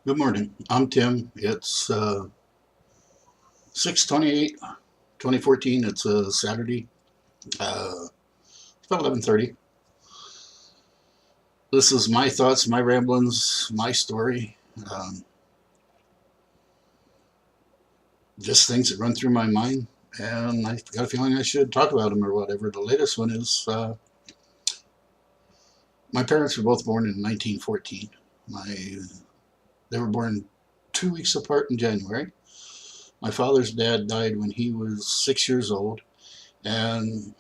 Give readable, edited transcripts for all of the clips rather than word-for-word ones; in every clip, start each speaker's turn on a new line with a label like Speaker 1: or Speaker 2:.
Speaker 1: Good morning. I'm Tim. It's 6/28, 2014. It's a Saturday. It's about 11:30. This is my thoughts, my ramblings, my story. Um, just things that run through my mind, and I got a feeling I should talk about them or whatever. The latest one is my parents were both born in 1914. They were born 2 weeks apart in January. My father's dad died when he was 6 years old, and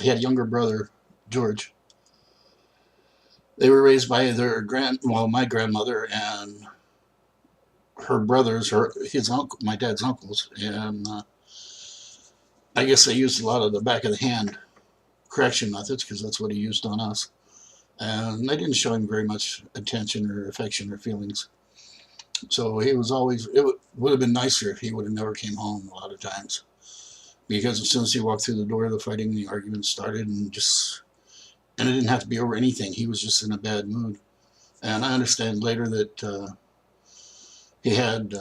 Speaker 1: he had a younger brother, George. They were raised by my grandmother and her brothers, his uncle, my dad's uncles, and I guess they used a lot of the back of the hand correction methods because that's what he used on us. And they didn't show him very much attention or affection or feelings. So he was always. Would have been nicer if he would have never came home a lot of times, because as soon as he walked through the door, the fighting, and the arguments started, and it didn't have to be over anything. He was just in a bad mood. And I understand later that he had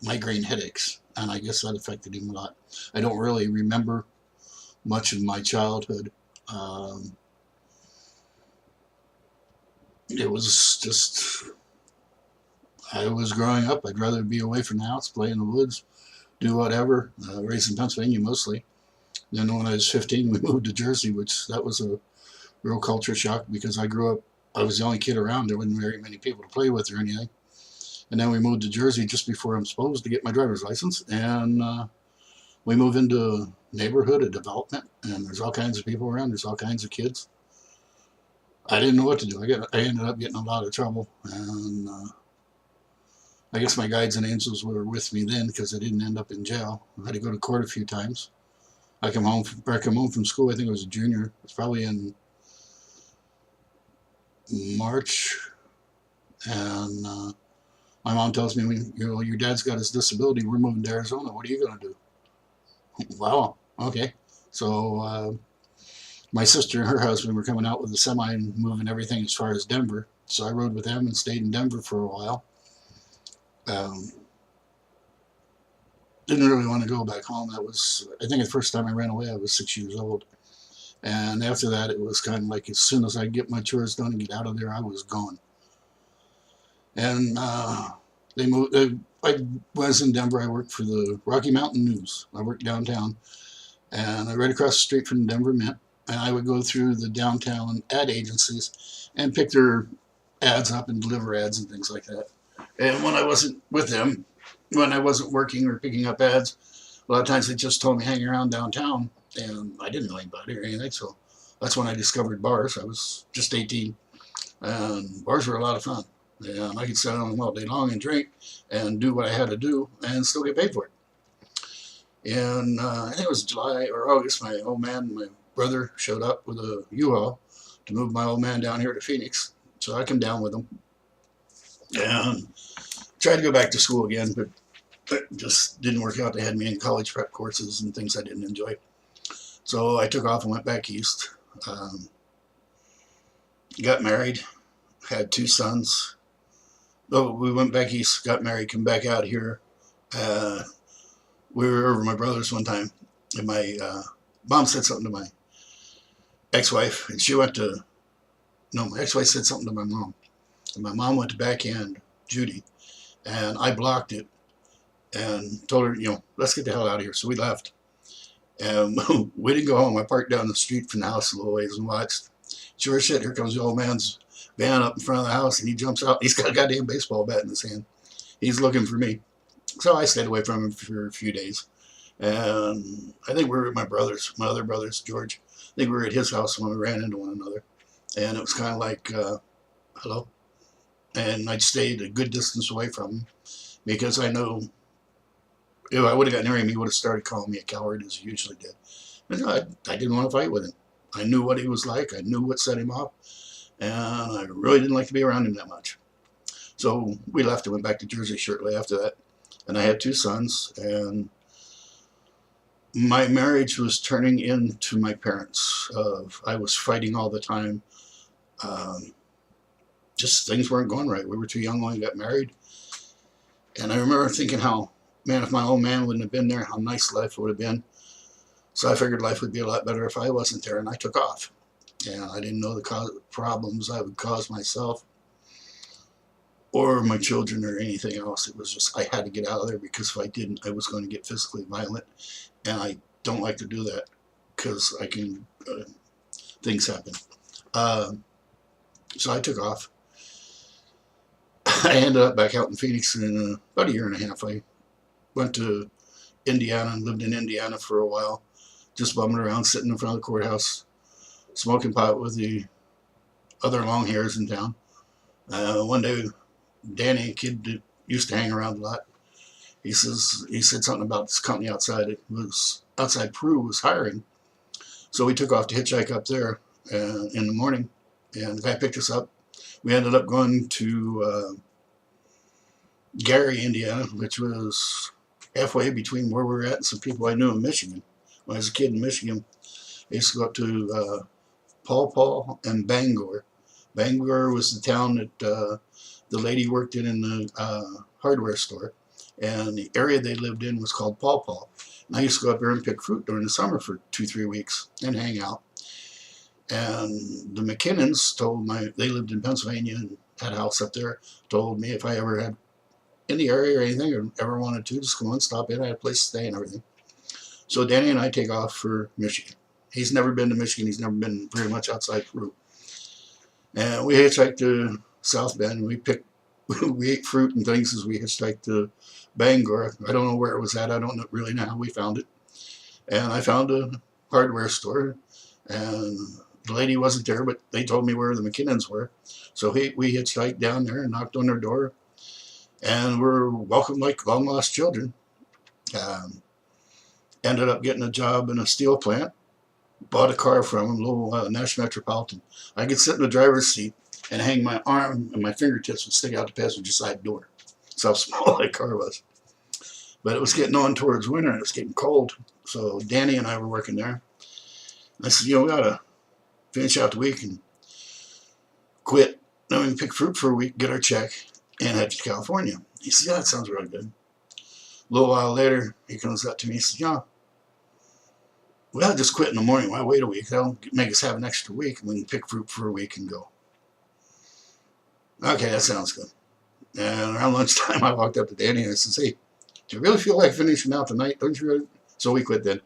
Speaker 1: migraine headaches, and I guess that affected him a lot. I don't really remember much of my childhood. Um, it was just, I was growing up. I'd rather be away from the house, play in the woods, do whatever. Raised in Pennsylvania mostly. Then when I was 15, we moved to Jersey, which that was a real culture shock because I grew up. I was the only kid around. There wasn't very many people to play with or anything. And then we moved to Jersey just before I'm supposed to get my driver's license. And we move into a neighborhood, a development, and there's all kinds of people around. There's all kinds of kids. I didn't know what to do. I ended up getting in a lot of trouble. And I guess my guides and angels were with me then because I didn't end up in jail. I had to go to court a few times. I come home from school. I think I was a junior. It was probably in March. And my mom tells me, your dad's got his disability. We're moving to Arizona. What are you going to do? Wow. Okay. So my sister and her husband were coming out with a semi and moving everything as far as Denver. So I rode with them and stayed in Denver for a while. Um, didn't really want to go back home. I think the first time I ran away, I was 6 years old. And after that, it was kind of like as soon as I get my chores done and get out of there, I was gone. And they moved. I was in Denver. I worked for the Rocky Mountain News. I worked downtown, and I right across the street from the Denver Mint. And I would go through the downtown ad agencies and pick their ads up and deliver ads and things like that. And when I wasn't with them, when I wasn't working or picking up ads, a lot of times they just told me hang around downtown, and I didn't know anybody or anything. So that's when I discovered bars. I was just 18, and bars were a lot of fun. And I could sit down all day long and drink and do what I had to do and still get paid for it. And I think it was July or August, my brother showed up with a U-Haul to move my old man down here to Phoenix. So I come down with him and tried to go back to school again, but it just didn't work out. They had me in college prep courses and things I didn't enjoy. So I took off and went back east. Got married, had two sons. Oh, we went back east, got married, come back out here. Uh, we were over my brother's one time, and my mom said something to my ex-wife, and she went to, no, my ex-wife said something to my mom, and my mom went to backhand Judy, and I blocked it and told her, let's get the hell out of here. So we left, and we didn't go home. I parked down the street from the house a little ways and watched. Sure as shit, here comes the old man's van up in front of the house, and he jumps out. He's got a goddamn baseball bat in his hand. He's looking for me. So I stayed away from him for a few days. And I think we were at my other brother's, George. I think we were at his house when we ran into one another. And it was kind of like, hello. And I stayed a good distance away from him because I know if I would have gotten near him, he would have started calling me a coward as he usually did. I didn't want to fight with him. I knew what he was like. I knew what set him off. And I really didn't like to be around him that much. So we left and went back to Jersey shortly after that. And I had two sons. And my marriage was turning into my parents. I was fighting all the time. Um, just things weren't going right. We were too young when we got married. And I remember thinking how, man, if my old man wouldn't have been there, how nice life would have been. So I figured life would be a lot better if I wasn't there, and I took off. And I didn't know the problems I would cause myself or my children or anything else. It was just, I had to get out of there, because if I didn't, I was going to get physically violent. And I don't like to do that, because I can, things happen. So I took off. I ended up back out in Phoenix in about a year and a half. I went to Indiana and lived in Indiana for a while, just bumming around, sitting in front of the courthouse, smoking pot with the other long hairs in town. One day, Danny, a kid that used to hang around a lot, he said something about this company outside. It was outside Peru was hiring, so we took off to hitchhike up there in the morning, and the guy picked us up. We ended up going to Gary, Indiana, which was halfway between where we were at and some people I knew in Michigan. When I was a kid in Michigan, I used to go up to Paw Paw and Bangor. Bangor was the town that the lady worked in the hardware store, and the area they lived in was called Paw Paw. And I used to go up there and pick fruit during the summer for 2-3 weeks and hang out. And the McKinnons they lived in Pennsylvania and had a house up there, told me if I ever had in the area or anything, or ever wanted to, just come on, stop in. I had a place to stay and everything. So Danny and I take off for Michigan. He's never been to Michigan. He's never been very much outside Peru. And we hitchhiked to South Bend. We ate fruit and things as we hitchhiked to Bangor. I don't know where it was at. I don't really know how we found it. And I found a hardware store, and the lady wasn't there, but they told me where the McKinnons were. So we hitchhiked down there and knocked on their door, and were welcomed like long lost children. Ended up getting a job in a steel plant. Bought a car from him, a little Nash Metropolitan. I could sit in the driver's seat and hang my arm, and my fingertips would stick out the passenger side door. That's how small that car was. But it was getting on towards winter, and it was getting cold. So Danny and I were working there. And I said, we got to finish out the week and quit. Then we can pick fruit for a week, get our check, and head to California. He said, that sounds really good. A little while later, he comes up to me and says, well, just quit in the morning. Why wait a week? That'll make us have an extra week, and we can pick fruit for a week and go. Okay, that sounds good. And around lunchtime, I walked up to Danny and I said, hey, do you really feel like finishing out tonight? Don't you really? So we quit then.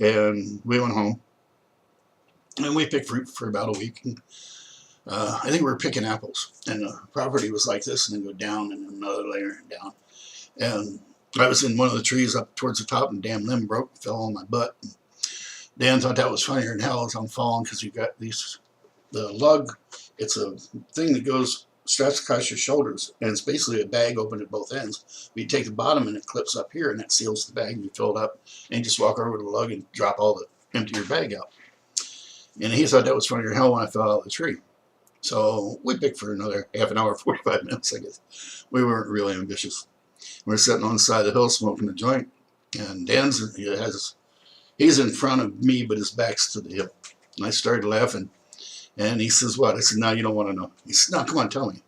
Speaker 1: And we went home. And we picked fruit for about a week. And, I think we were picking apples. And the property was like this, and then go down and another layer and down. And I was in one of the trees up towards the top, and the damn limb broke and fell on my butt. And Dan thought that was funnier than hell as I'm falling, because you got the lug. It's a thing that goes stretched across your shoulders, and it's basically a bag open at both ends. But you take the bottom and it clips up here, and that seals the bag, and you fill it up, and you just walk over to the lug and empty your bag out. And he thought that was funnier than hell when I fell out of the tree. So we picked for another half an hour, 45 minutes, I guess. We weren't really ambitious. We're sitting on the side of the hill smoking a joint, and he's in front of me, but his back's to the hill. And I started laughing, and he says, what? I said, no, you don't want to know. He said, no, come on, tell me.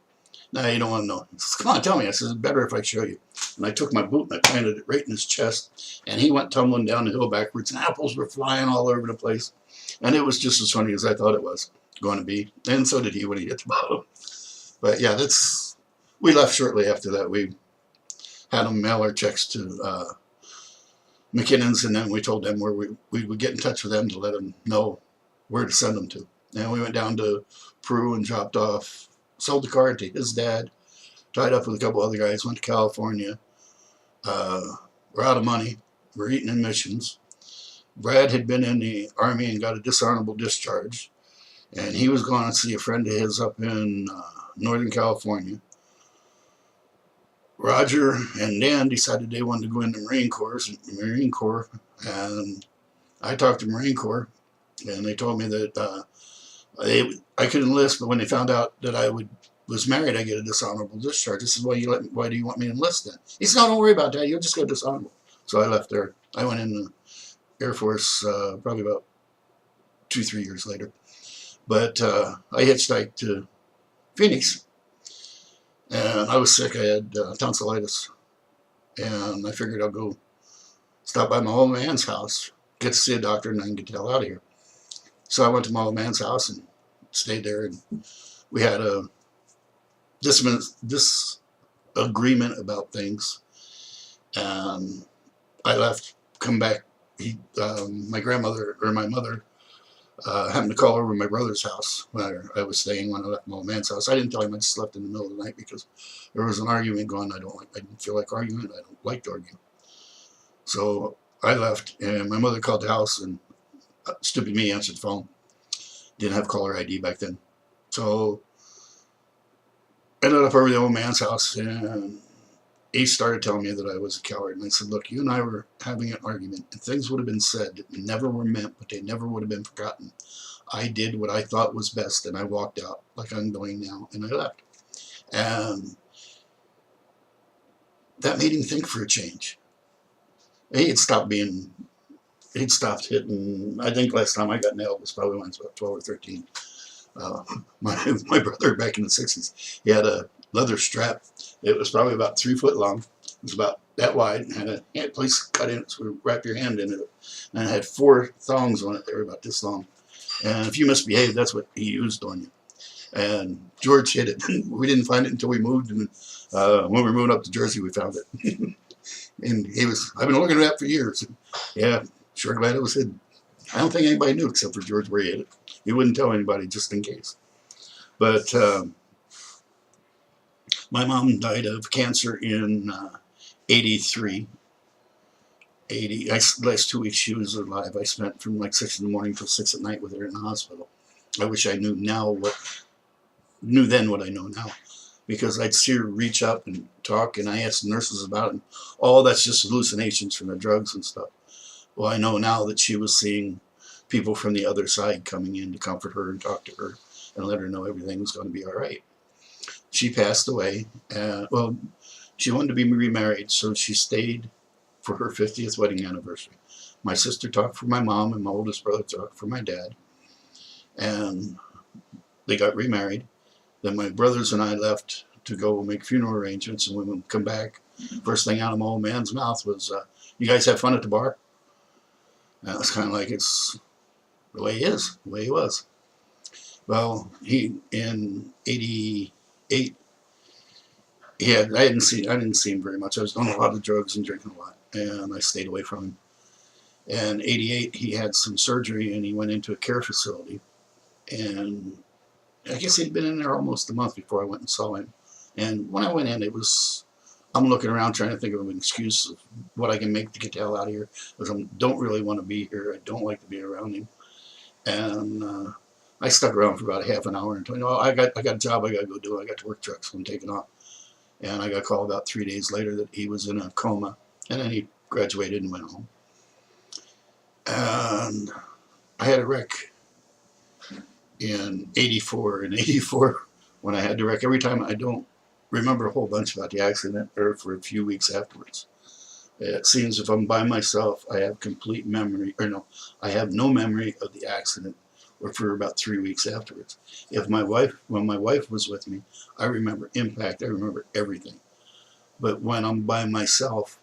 Speaker 1: No, you don't want to know. He says, come on, tell me. I said, it's better if I show you. And I took my boot and I planted it right in his chest, and he went tumbling down the hill backwards, and apples were flying all over the place. And it was just as funny as I thought it was going to be, and so did he when he hit the bottom. But yeah, we left shortly after that. We had them mail our checks to McKinnon's, and then we told them where we would get in touch with them to let them know where to send them to. And we went down to Peru and sold the car to his dad, tied up with a couple other guys, went to California. We're out of money. We're eating in missions. Brad had been in the Army and got a dishonorable discharge, and he was going to see a friend of his up in Northern California. Roger and Dan decided they wanted to go into Marine Corps, and I talked to Marine Corps, and they told me that I could enlist, but when they found out that I was married, I get a dishonorable discharge. I said, why do you want me to enlist then? He said, no, don't worry about that. You'll just go dishonorable. So I left there. I went in the Air Force probably about 2-3 years later. But I hitchhiked to Phoenix, And I was sick. I had tonsillitis. And I figured I'll go stop by my old man's house, get to see a doctor, and then get the hell out of here. So I went to my old man's house and stayed there. And we had a disagreement about things. And I left, come back. My grandmother or my mother happened to call over my brother's house where I was staying when I left my old man's house. I didn't tell him. I just left in the middle of the night because there was an argument going. I didn't feel like arguing. I don't like to argue. So I left, and my mother called the house, and stupid me answered the phone. Didn't have caller ID back then. So ended up over at the old man's house, and he started telling me that I was a coward. And I said, look, you and I were having an argument, and things would have been said that never were meant, but they never would have been forgotten. I did what I thought was best, and I walked out like I'm doing now, and I left. And that made him think for a change. He'd stopped hitting. I think last time I got nailed was probably when I was about 12 or 13. My brother back in the 60s, he had a leather strap. It was probably about 3 foot long. It was about that wide and had a place cut in it so you wrap your hand in it. And it had 4 thongs on it. They were about this long. And if you misbehaved, that's what he used on you. And George hid it. We didn't find it until we moved. And when we were moving up to Jersey, we found it. And I've been looking at that for years. Yeah, sure glad it was hidden. I don't think anybody knew except for George where he hid it. He wouldn't tell anybody just in case. But my mom died of cancer in 83. Last 2 weeks she was alive. I spent from like 6 in the morning till 6 at night with her in the hospital. I wish I knew then what I know now. Because I'd see her reach up and talk, and I asked the nurses about it. And all that's just hallucinations from the drugs and stuff. Well, I know now that she was seeing people from the other side coming in to comfort her and talk to her and let her know everything was going to be all right. She passed away. Well, she wanted to be remarried, so she stayed for her 50th wedding anniversary. My sister talked for my mom, and my oldest brother talked for my dad. And they got remarried. Then my brothers and I left to go make funeral arrangements, and when we come back, first thing out of my old man's mouth was, you guys have fun at the bar? And it was kind of like, it's the way he is, the way he was. Well, in 88, I didn't see him very much. I was doing a lot of drugs and drinking a lot, and I stayed away from him. And 88, he had some surgery, and he went into a care facility, and I guess he'd been in there almost a month before I went and saw him. And when I went in, I'm looking around trying to think of an excuse of what I can make to get the hell out of here. Because I don't really want to be here. I don't like to be around him. And I stuck around for about half an hour until, I got a job I got to go do. I got to work trucks, so I'm taking off. And I got called about 3 days later that he was in a coma. And then he graduated and went home. And I had a wreck in 84. In 84, when I had the wreck, every time I don't remember a whole bunch about the accident or for a few weeks afterwards. It seems if I'm by myself, I have complete memory, I have no memory of the accident or for about 3 weeks afterwards. When my wife was with me, I remember impact, I remember everything. But when I'm by myself,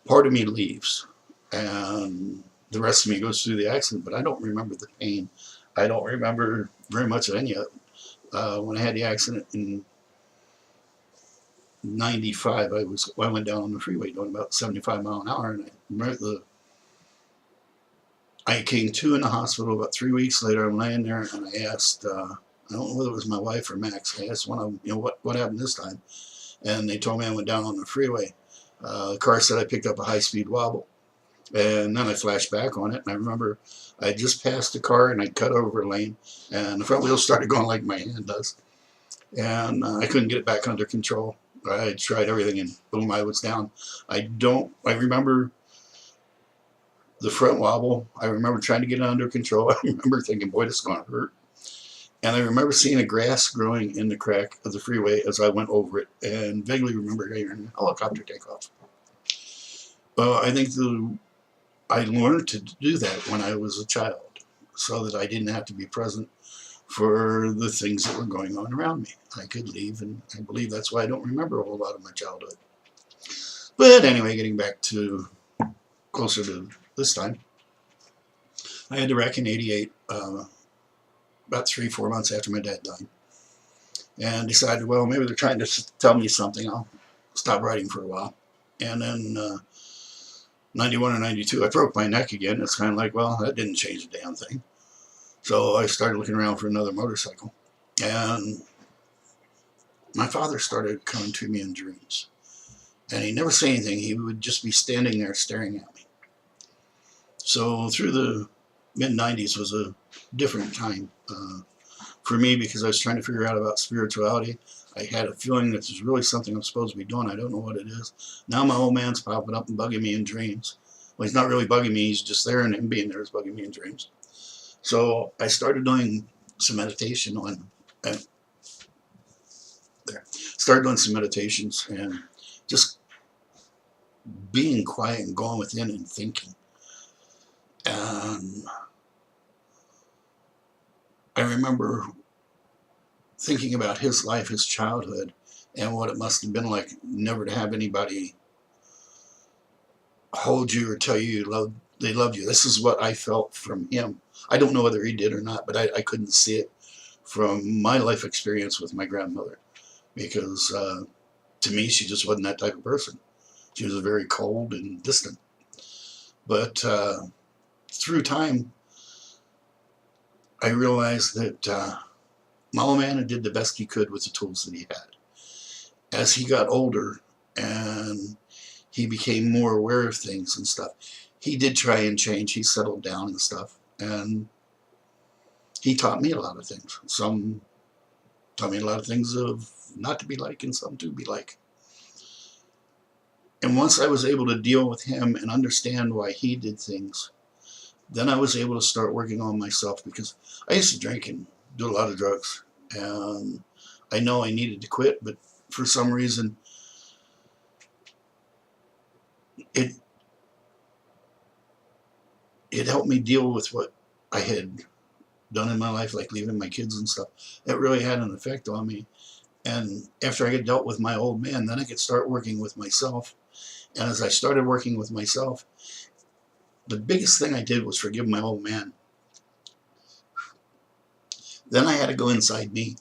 Speaker 1: part of me leaves and the rest of me goes through the accident, but I don't remember the pain. I don't remember very much of any of it. When I had the accident in 95, I went down on the freeway doing about 75 miles an hour, and I remember I came to in the hospital about 3 weeks later. I'm laying there, and I asked, I don't know whether it was my wife or Max. I asked one of them, what happened this time? And they told me I went down on the freeway. The car said I picked up a high-speed wobble. And then I flashed back on it, and I remember I just passed the car, and I cut over a lane, and the front wheel started going like my hand does. And I couldn't get it back under control. I tried everything, and boom, I was down. I remember the front wobble. I remember trying to get it under control. I remember thinking, boy, this is going to hurt. And I remember seeing a grass growing in the crack of the freeway as I went over it, and vaguely remember hearing a helicopter take off. Well, I think I learned to do that when I was a child, so that I didn't have to be present for the things that were going on around me. I could leave, and I believe that's why I don't remember a whole lot of my childhood. But anyway, getting back to closer to this time, I had the wreck in '88, about 3-4 months after my dad died, and decided, well, maybe they're trying to tell me something. I'll stop writing for a while. And then 91 or 92, I broke my neck again. It's kind of like, well, that didn't change a damn thing. So I started looking around for another motorcycle. And my father started coming to me in dreams. And he never said anything. He would just be standing there staring at me. So through the mid-90s was a different time for me, because I was trying to figure out about spirituality. I had a feeling that there's really something I'm supposed to be doing. I don't know what it is. Now my old man's popping up and bugging me in dreams. Well, he's not really bugging me. He's just there, and him being there is bugging me in dreams. So I started doing some meditation on started doing some meditations and just being quiet and going within and thinking. And I remember thinking about his life, his childhood, and what it must have been like never to have anybody hold you or tell you they loved you. This is what I felt from him. I don't know whether he did or not, but I couldn't see it from my life experience with my grandmother, because to me, she just wasn't that type of person. She was very cold and distant. But through time, I realized that my old man did the best he could with the tools that he had. As he got older and he became more aware of things and stuff, he did try and change. He settled down and stuff. And he taught me a lot of things. Some taught me a lot of things of not to be like, and some to be like. And once I was able to deal with him and understand why he did things, then I was able to start working on myself, because I used to drink and do a lot of drugs. And I know I needed to quit, but for some reason, it helped me deal with what I had done in my life, like leaving my kids and stuff. It really had an effect on me. And after I had dealt with my old man, then I could start working with myself. And as I started working with myself, the biggest thing I did was forgive my old man. Then I had to go inside me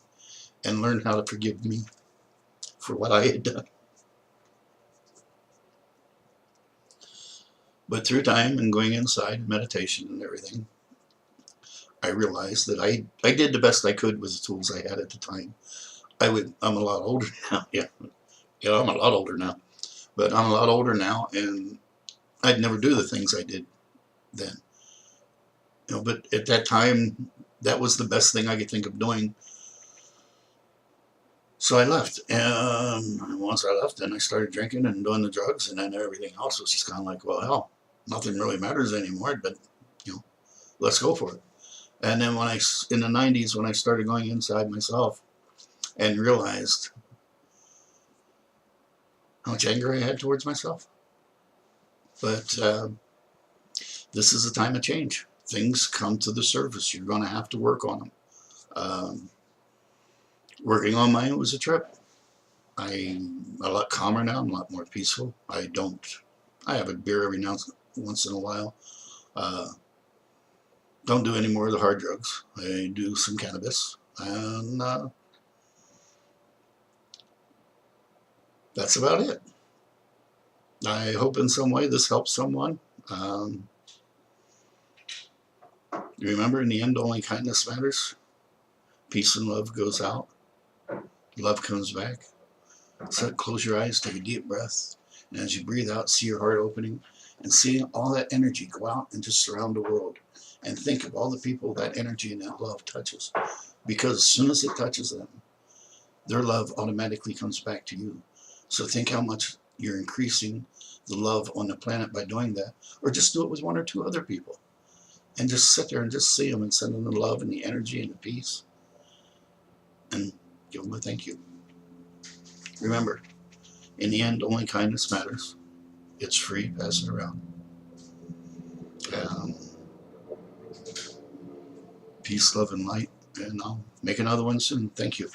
Speaker 1: and learn how to forgive me for what I had done. But through time and going inside, meditation and everything, I realized that I did the best I could with the tools I had at the time. I'm a lot older now. Yeah, I'm a lot older now. But I'm a lot older now, and I'd never do the things I did then. But at that time, that was the best thing I could think of doing. So I left. And once I left, then I started drinking and doing the drugs, and then everything else was just kind of like, well, hell, nothing really matters anymore, but, let's go for it. And then in the 90s, when I started going inside myself and realized how much anger I had towards myself. But this is a time of change. Things come to the surface. You're going to have to work on them. Working on mine was a trip. I'm a lot calmer now. I'm a lot more peaceful. I have a beer every once in a while. Don't do any more of the hard drugs. I do some cannabis. And that's about it. I hope in some way this helps someone. Remember, in the end, only kindness matters. Peace and love goes out. Love comes back. So close your eyes, take a deep breath, and as you breathe out, see your heart opening, and see all that energy go out and just surround the world. And think of all the people that energy and that love touches. Because as soon as it touches them, their love automatically comes back to you. So think how much you're increasing the love on the planet by doing that. Or just do it with one or two other people. And just sit there and just see them and send them the love and the energy and the peace. And give them a thank you. Remember, in the end, only kindness matters. It's free, pass it around. Peace, love, and light. and I'll make another one soon. Thank you.